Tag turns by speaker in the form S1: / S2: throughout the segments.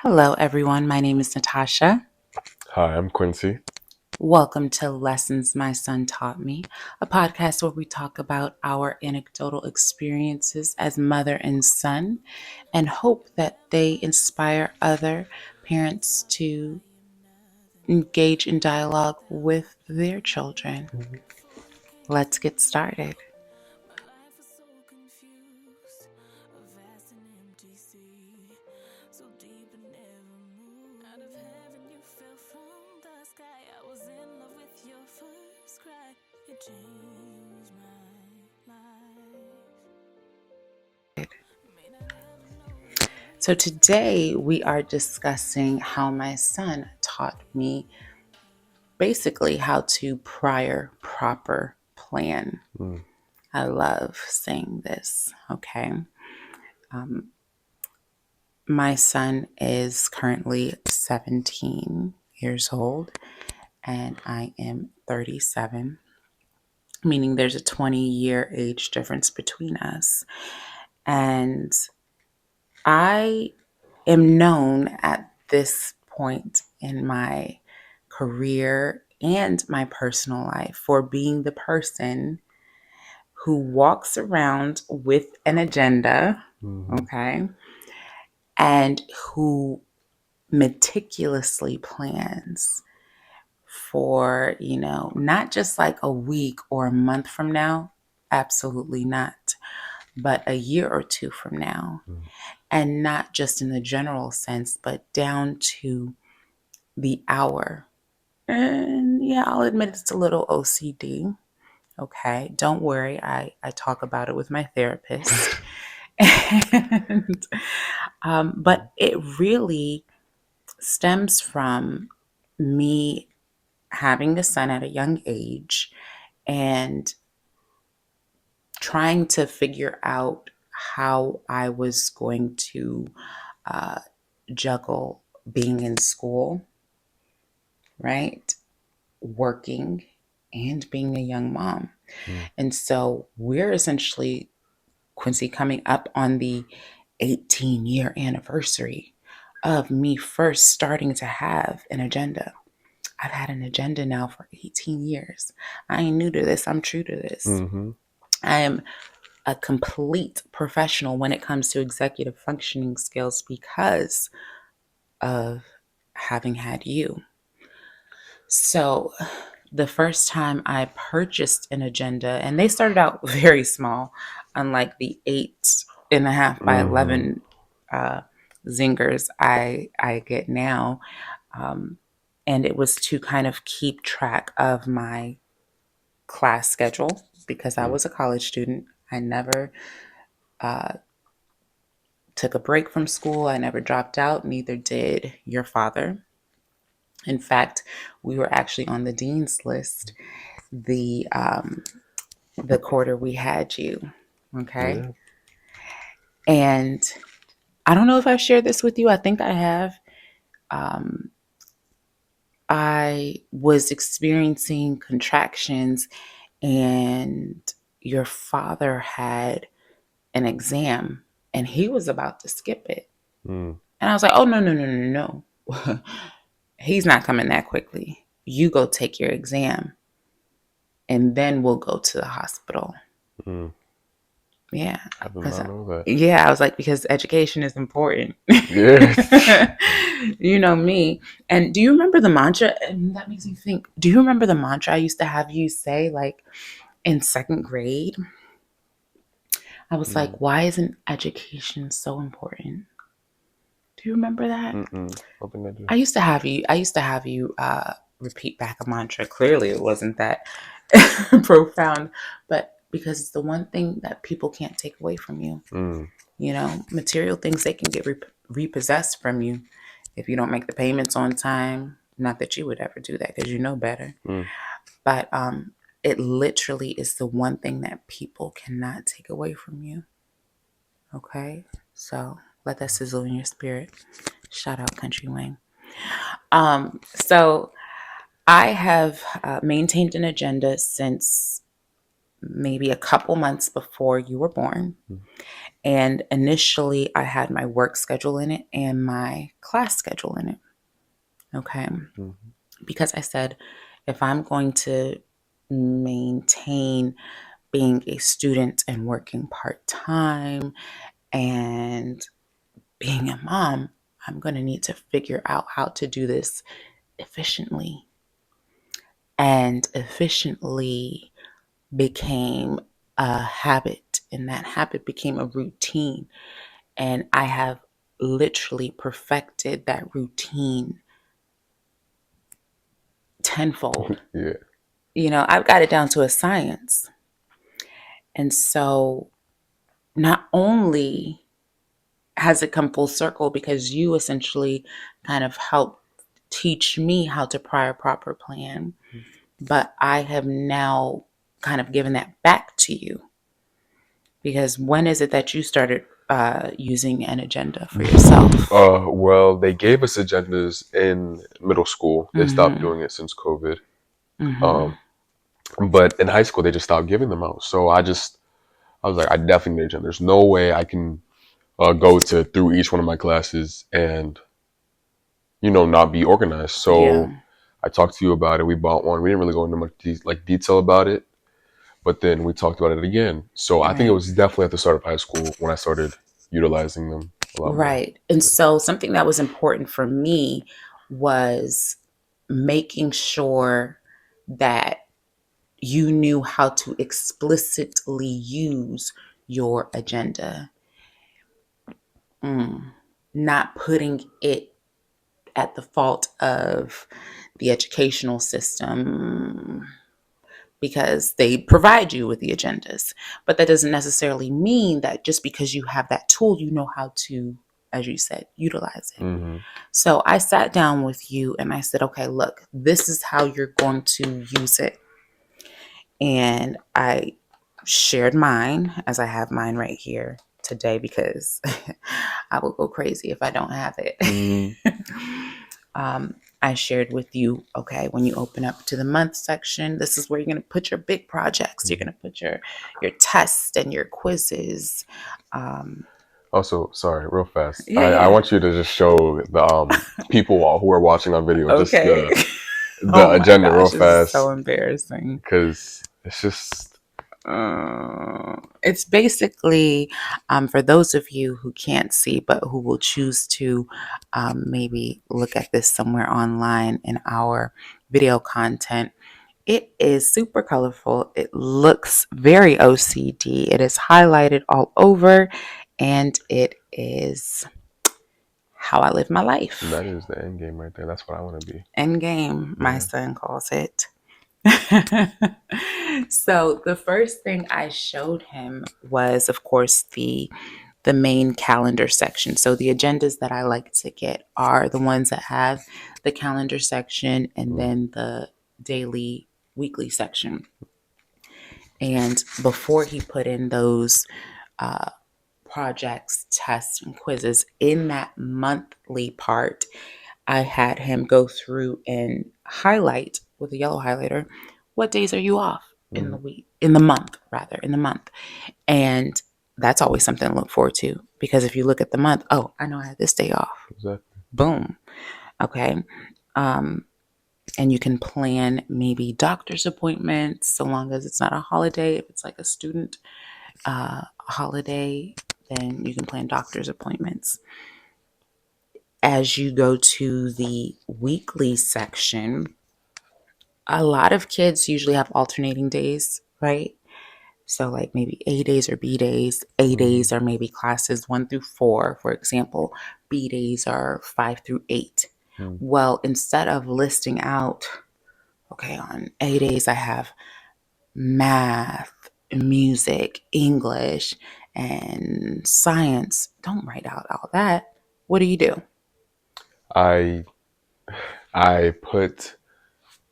S1: Hello, everyone. My name is Natasha.
S2: Hi, I'm Quincy.
S1: Welcome to Lessons My Son Taught Me, a podcast where we talk about our anecdotal experiences as mother and son and hope that they inspire other parents to engage in dialogue with their children. Let's get started. So, today we are discussing how my son taught me basically how to proper plan.
S2: Mm.
S1: I love saying this. Okay. Um, my son is currently 17 years old and I am 37, meaning there's a 20-year age difference between us. And I am known at this point in my career and my personal life for being the person who walks around with an agenda,
S2: Hmm.
S1: okay, and who meticulously plans for, not just like a week or a month from now, absolutely not, but a year or two from now.
S2: Mm.
S1: And not just in the general sense, but down to the hour. And yeah, I'll admit it's a little OCD. Okay, don't worry. I talk about it with my therapist. and, but it really stems from me having a son at a young age and trying to figure out how I was going to uh, juggle being in school, right? Working and being a young mom.
S2: Mm.
S1: And so we're essentially, Quincy, coming up on the 18-year anniversary of me first starting to have an agenda. I've had an agenda now for 18 years. I ain't new to this. I'm true to this.
S2: Mm-hmm.
S1: I am a complete professional when it comes to executive functioning skills because of having had you. So, the first time I purchased an agenda, and they started out very small, unlike the 8.5 by
S2: Mm-hmm.
S1: 11 uh, zingers I get now. Um, and it was to kind of keep track of my class schedule because I
S2: Mm.
S1: was a college student. I never uh, took a break from school. I never dropped out. Neither did your father. In fact, we were actually on the dean's list the quarter we had you. Okay.
S2: Yeah.
S1: And I don't know if I've shared this with you. I think I have. Um, I was experiencing contractions, and your father had an exam and he was about to skip it.
S2: Mm.
S1: And I was like, oh, no, no, no, no, no. He's not coming that quickly. You go take your exam and then we'll go to the hospital.
S2: Mm.
S1: Yeah.
S2: I did
S1: Because,
S2: not know that.
S1: yeah, I was like, because education is important.
S2: Yes.
S1: You know me. And do you remember the mantra? And that makes me think, do you remember the mantra I used to have you say, like in second grade? I was
S2: Mm.
S1: like, why isn't education so important? Do you remember that?
S2: Mm-mm. I think I do.
S1: I used to have you repeat back a mantra. Clearly it wasn't that profound, but because it's the one thing that people can't take away from you.
S2: Mm.
S1: Material things, they can get repossessed from you if you don't make the payments on time. Not that you would ever do that because you know better.
S2: Mm.
S1: But it literally is the one thing that people cannot take away from you. Okay? So let that sizzle in your spirit. Shout out Country Wayne. So I have maintained an agenda since maybe a couple months before you were born. And initially, I had my work schedule in it and my class schedule in it. Okay.
S2: Mm-hmm.
S1: Because I said, if I'm going to maintain being a student and working part time and being a mom, I'm going to need to figure out how to do this efficiently. And efficiently became a habit, and that habit became a routine. And I have literally perfected that routine tenfold.
S2: Yeah.
S1: I've got it down to a science. And so not only has it come full circle because you essentially kind of helped teach me how to proper plan, but I have now kind of given that back to you. Because when is it that you started using an agenda for yourself?
S2: Well, they gave us agendas in middle school. They stopped
S1: Mm-hmm.
S2: doing it since COVID.
S1: Mm-hmm.
S2: Um, but in high school, they just stopped giving them out. So I was like, I definitely need an agenda. There's no way I can go to through each one of my classes and not be organized.
S1: Yeah.
S2: So I talked to you about it. We bought one. We didn't really go into much detail about it, but then we talked about it again. So I think it
S1: Right.
S2: was definitely at the start of high school when I started utilizing them a lot more.
S1: Right. And so something that was important for me was making sure that you knew how to explicitly use your agenda. Not putting it at the fault of the educational system because they provide you with the agendas. But that doesn't necessarily mean that just because you have that tool, you know how to, as you said, utilize it.
S2: Mm-hmm.
S1: So I sat down with you and I said, okay, look, this is how you're going to use it. And I shared mine as I have mine right here today because I will go crazy if I don't have it.
S2: Mm-hmm.
S1: I shared with you, okay, when you open up to the month section, this is where you're going to put your big projects. You're going to put your tests and your quizzes. Um,
S2: Also, sorry, real fast.
S1: yeah,
S2: I
S1: yeah.
S2: want you to just show the people who are watching on video just
S1: Okay.
S2: the
S1: Oh my
S2: agenda real
S1: gosh, this is so
S2: fast
S1: embarrassing.
S2: because it's just
S1: It's basically for those of you who can't see but who will choose to maybe look at this somewhere online in our video content. It is super colorful. It looks very OCD. It is highlighted all over, and it is how I live my life.
S2: that is the end game right there. That's what I want to be.
S1: End game, my
S2: Yeah.
S1: son calls it. So the first thing I showed him was, of course, the main calendar section. So the agendas that I like to get are the ones that have the calendar section and
S2: Mm.
S1: then the daily, weekly section. And before he put in those uh, projects, tests, and quizzes in that monthly part, I had him go through and highlight with a yellow highlighter what days are you off in the
S2: Mm.
S1: week, in the month, rather, in the month. And that's always something to look forward to because if you look at the month, oh, I know I had this day off.
S2: Exactly.
S1: Boom. Okay. Um, and you can plan maybe doctor's appointments so long as it's not a holiday. If it's like a student holiday, then you can plan doctor's appointments. As you go to the weekly section, a lot of kids usually have alternating days, right? So, like maybe A days or B days. A
S2: Mm-hmm.
S1: days are maybe classes 1 through 4, for example. B days are 5 through 8.
S2: Mm.
S1: Well, instead of listing out, okay, on A days, I have math, music, English, and science. Don't write out all that. What do you do?
S2: I I put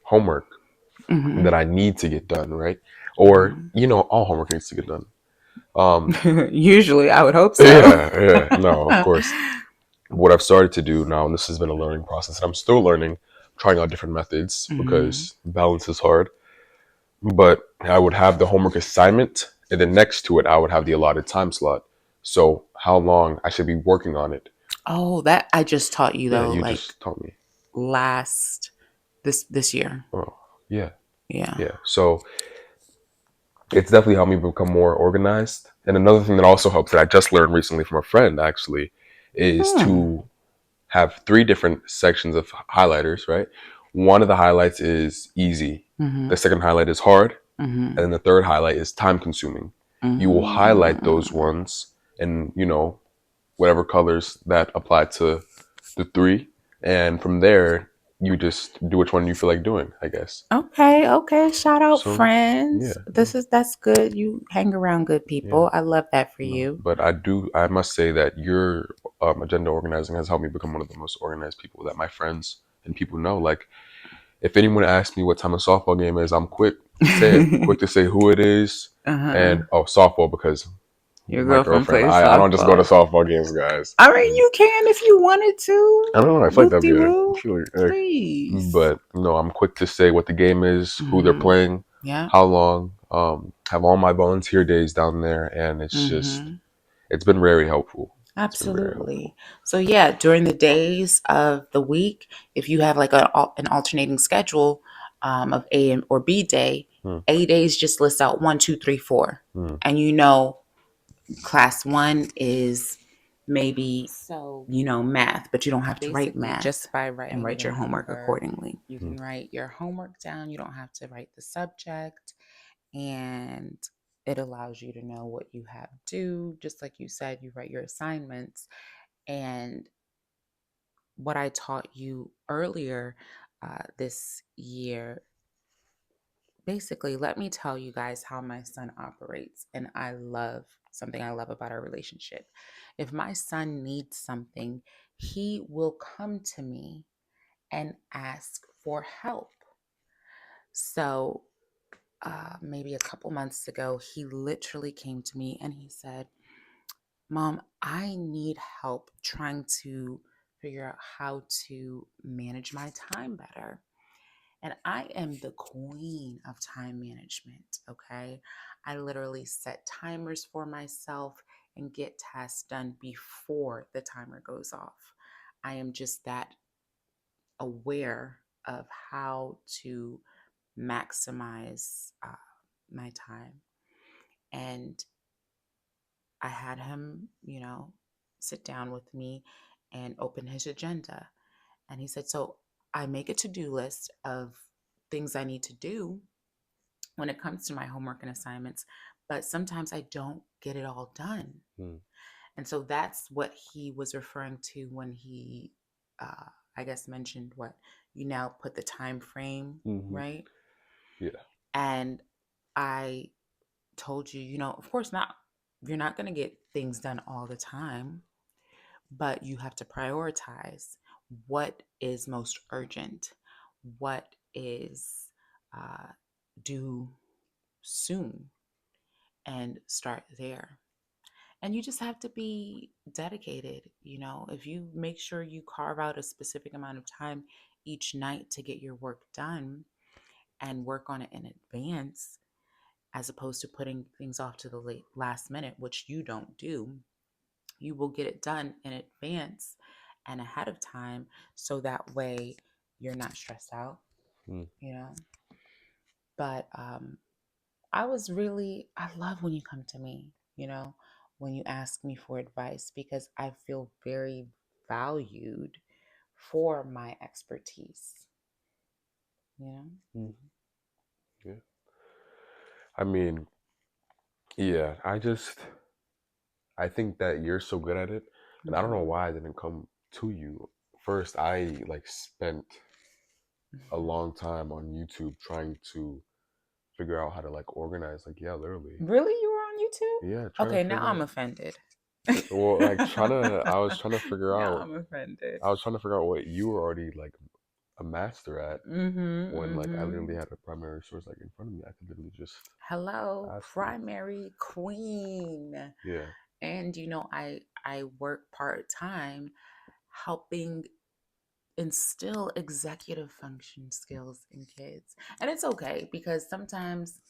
S2: homework
S1: Mm-hmm.
S2: that I need to get done, right? Or all homework needs to get done. Um,
S1: Usually, I would hope so.
S2: yeah, yeah, no, of course. What I've started to do now, and this has been a learning process, and I'm still learning, trying out different methods
S1: Mm-hmm.
S2: because balance is hard. but I would have the homework assignment, and then next to it, I would have the allotted time slot. So how long I should be working on it.
S1: Oh, that I just taught you
S2: Yeah,
S1: though,
S2: you
S1: like
S2: just taught me.
S1: last this year.
S2: Oh, yeah,
S1: Yeah.
S2: yeah. So it's definitely helped me become more organized. And another thing that also helps that I just learned recently from a friend actually is
S1: Hmm.
S2: to have three different sections of highlighters, right? One of the highlights is easy,
S1: Mm-hmm.
S2: the second highlight is hard,
S1: Mm-hmm.
S2: and then the third highlight is time consuming. You will highlight those
S1: Mm-hmm.
S2: ones and, whatever colors that apply to the three. And from there, you just do which one you feel like doing, I guess.
S1: Okay, okay. Shout out
S2: So,
S1: friends.
S2: yeah,
S1: That's good. You hang around good
S2: yeah.
S1: people. I love that for
S2: No,
S1: you.
S2: but I must say that your agenda organizing has helped me become one of the most organized people that my friends and people know. Like, if anyone asks me what time a softball game is, I'm quick to say it, quick to say who it is,
S1: Uh-huh.
S2: and oh, softball because
S1: Your
S2: my
S1: girlfriend
S2: girlfriend.
S1: plays
S2: I don't just go to
S1: softball.
S2: softball games, guys.
S1: I mean, you can if you wanted to.
S2: I don't know. I feel like
S1: Whoop
S2: that'd
S1: de
S2: be a. I
S1: woo.
S2: feel like,
S1: Please.
S2: but no, I'm quick to say what the game is, who they're
S1: Mm-hmm.
S2: playing,
S1: Yeah.
S2: how long. Have all my volunteer days down there, and
S1: Mm-hmm.
S2: it's been very helpful. It's been very
S1: Absolutely.
S2: helpful.
S1: So yeah, during the days of the week, if you have like an alternating schedule of A or B day,
S2: Hmm,
S1: A days just lists out one, two, three, four,
S2: hmm,
S1: and class one is maybe math, but you don't have to write
S3: Basically,
S1: math
S3: just by
S1: and
S3: writing
S1: write
S3: the
S1: your homework
S3: number,
S1: accordingly.
S3: you
S2: hmm,
S3: can write your homework down. You don't have to write the subject, and it allows you to know what you have due. Just like you said, you write your assignments. And what I taught you earlier this year, basically, let me tell you guys how my son operates. And I love something I love about our relationship. If my son needs something, he will come to me and ask for help. So, maybe a couple months ago, he literally came to me and he said, Mom, I need help trying to figure out how to manage my time better. And I am the queen of time management, okay? I literally set timers for myself and get tasks done before the timer goes off. I am just that aware of how to maximize my time. And I had him, sit down with me and open his agenda. And he said, So I make a to do list of things I need to do when it comes to my homework and assignments, but sometimes I don't get it all done.
S2: hmm,
S1: And so that's what he was referring to when he, I guess, mentioned what you now put the time frame,
S2: hmm.
S1: right?
S2: Yeah.
S1: And I told you, of course not, you're not going to get things done all the time, but you have to prioritize what is most urgent, what is uh, due soon, and start there. And you just have to be dedicated. If you make sure you carve out a specific amount of time each night to get your work done and work on it in advance, as opposed to putting things off to the last minute, which you don't do, you will get it done in advance and ahead of time. So that way you're not stressed out,
S2: Hmm,
S1: you know. But I love when you come to me, when you ask me for advice, because I feel very valued for my expertise, you know?
S2: hmm. Yeah. I mean, yeah. I think that you're so good at it, and I don't know
S1: Mhm.
S2: why I didn't come to you first. I like spent a long time on YouTube trying to figure out how to like organize. Like, yeah, literally.
S1: Really? You were on
S2: Yeah,
S1: YouTube?
S2: trying to
S1: Okay, now
S2: figure
S1: I'm
S2: out.
S1: offended.
S2: Well, like trying to. I was trying to figure
S1: Now
S2: out.
S1: I'm offended.
S2: I was trying to figure out what you were already like a master at.
S1: Mm-hmm.
S2: When like I
S1: Mm-hmm.
S2: literally had a primary source like in front of me, I could literally just
S1: Hello,
S2: ask you.
S1: primary queen.
S2: Yeah.
S1: And I work part-time helping instill executive function skills in kids. And it's okay because sometimes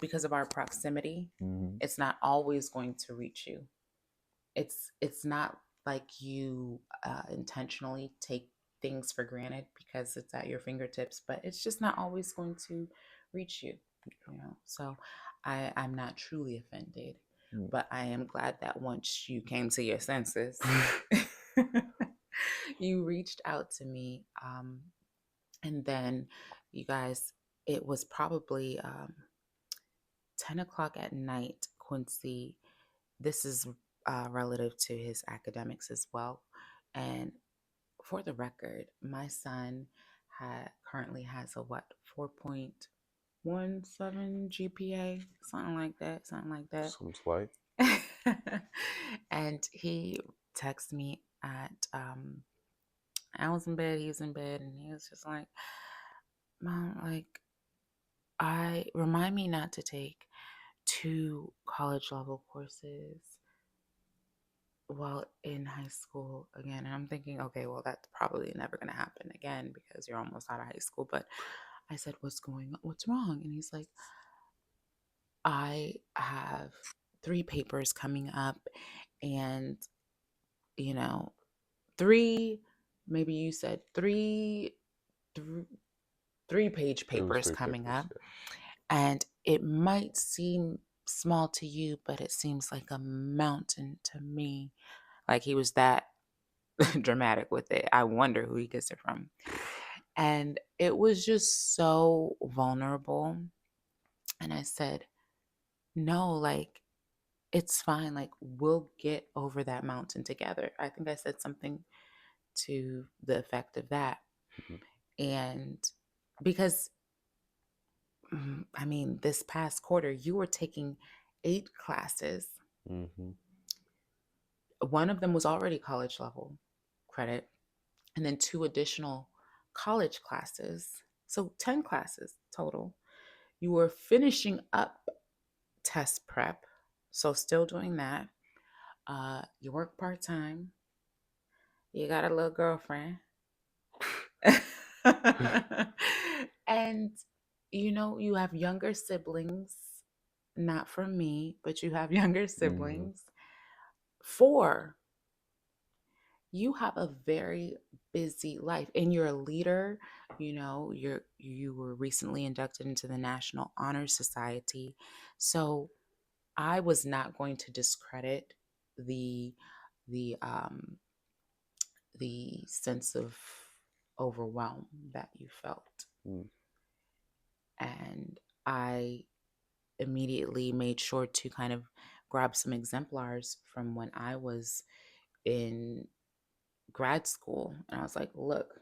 S1: because of our proximity,
S2: Mm-hmm.
S1: it's not always going to reach you. It's not like you intentionally take things for granted because it's at your fingertips, but it's just not always going to reach you, you know. So I'm not truly offended, but I am glad that once you came to your senses, you reached out to me, and then you guys, it was probably 10 o'clock at night. Quincy, this is relative to his academics as well. And for the record, my son currently has a what, 4.17 GPA, something like that.
S2: Some slight.
S1: And he texted me at, I was in bed, he was in bed, and he was just like, Mom, like, I remind me not to take two college level courses while in high school again. And I'm thinking, okay, well, that's probably never going to happen again because you're almost out of high school. But I said, what's going on? What's wrong? And he's like, I have three papers coming up and, you know, three, maybe you said th- 3-page
S2: It was
S1: papers
S2: three
S1: coming
S2: papers.
S1: up.
S2: Yeah.
S1: And it might seem small to you, but it seems like a mountain to me. Like he was that dramatic with it. I wonder who he gets it from. And it was just so vulnerable. And I said, no, like, it's fine. Like, we'll get over that mountain together. I think I said something to the effect of that.
S2: Mm-hmm.
S1: And because, I mean, this past quarter, you were taking 8 classes.
S2: Mm-hmm.
S1: One of them was already college level credit, and then 2 additional college classes. So 10 classes total. You were finishing up test prep, so still doing that. You work part time. You got a little girlfriend. And you know, you have younger siblings, not from me, but you have younger
S2: Mm-hmm.
S1: siblings. 4, you have a very busy life and you're a leader. You know, you were recently inducted into the National Honor Society. So I was not going to discredit the the um the sense of overwhelm that you felt.
S2: Mm-hmm.
S1: And I immediately made sure to kind of grab some exemplars from when I was in grad school. And I was like, look,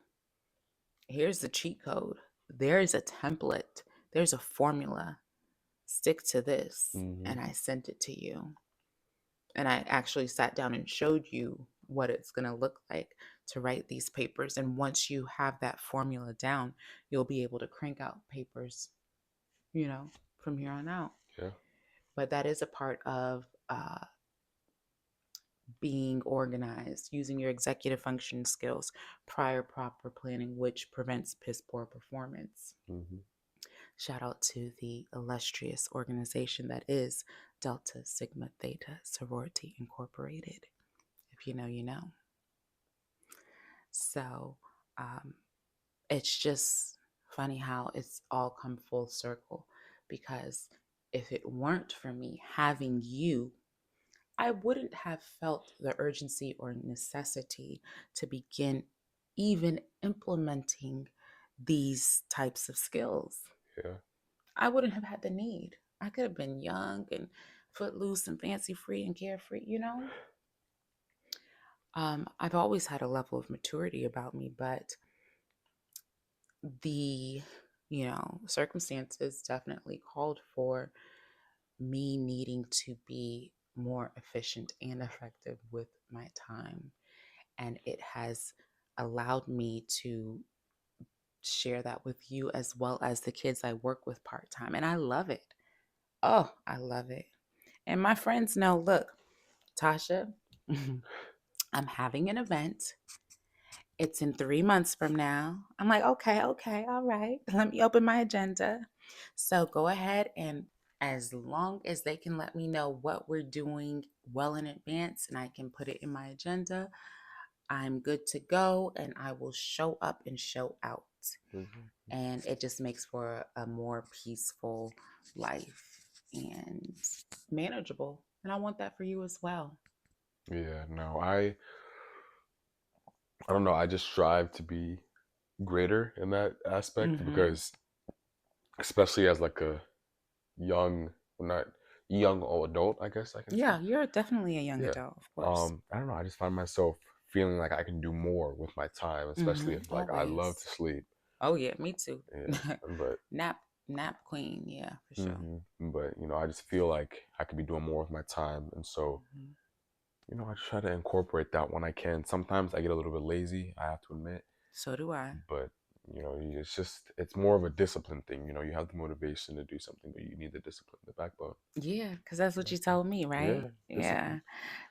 S1: here's the cheat code. There's a template. There's a formula. Stick to this.
S2: Mm-hmm.
S1: And I sent it to you. And I actually sat down and showed you what it's going to look like to write these papers. And once you have that formula down, you'll be able to crank out papers, you know, from here on out.
S2: Yeah.
S1: But that is a part of being organized, using your executive function skills, prior proper planning, which prevents piss poor performance.
S2: Mm-hmm.
S1: Shout out to the illustrious organization that is Delta Sigma Theta Sorority Incorporated. If you know, you know. So um, it's just funny how it's all come full circle because if it weren't for me having you, I wouldn't have felt the urgency or necessity to begin even implementing these types of skills.
S2: Yeah.
S1: I wouldn't have had the need. I could have been young and footloose and fancy free and carefree, you know? I've always had a level of maturity about me, but the, circumstances definitely called for me needing to be more efficient and effective with my time. And it has allowed me to share that with you as well as the kids I work with part time. And I love it. Oh, I love it. And my friends know, look, Tasha, I'm having an event
S3: It's in 3 months from now. I'm like, okay, okay, all right. Let me open my agenda. So go ahead, and as long as they can let me know what we're doing well in advance and I can put it in my agenda, I'm good to go and I will show up and show out.
S2: Mhm.
S3: And it just makes for a more peaceful life and manageable. And I want that for you as well.
S2: Yeah, no, I don't know. I just strive to be greater in that aspect
S3: Mm-hmm.
S2: because, especially as like a young, well, not young or adult, I guess I can say.
S3: Yeah, you're definitely a young
S2: Yeah.
S3: adult, of course.
S2: I don't know. I just find myself feeling like I can do more with my time, especially
S3: Mm-hmm.
S2: if like I love to
S3: Always.
S2: sleep.
S3: Oh yeah, me too.
S2: Yeah, but
S3: nap nap queen, yeah, for sure.
S2: I just feel like I could be doing more with my time, and so
S3: Hmm.
S2: I try to incorporate that when I can. Sometimes I get a little bit lazy, I have to admit,
S3: So do I.
S2: but it's more of a discipline thing. You have the motivation to do something, but you need the discipline, the backbone.
S3: Yeah, because that's what you
S2: That's
S3: told me, right?
S2: yeah,
S3: Yeah.
S2: discipline.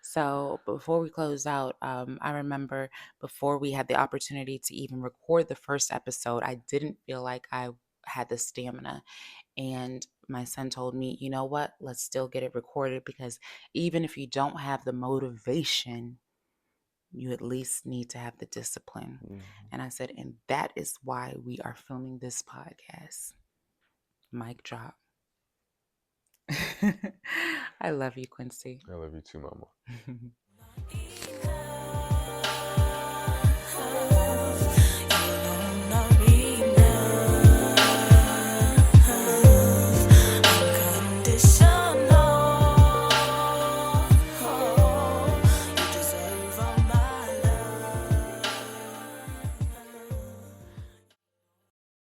S3: So before we close out, I remember before we had the opportunity to even record the first episode, I didn't feel like I had the stamina. And my son told me, you know what? Let's still get it recorded because even if you don't have the motivation, you at least need to have the discipline.
S2: Hmm.
S3: And I said, and that is why we are filming this podcast. Mic drop. I love you, Quincy.
S2: I love you too, mama.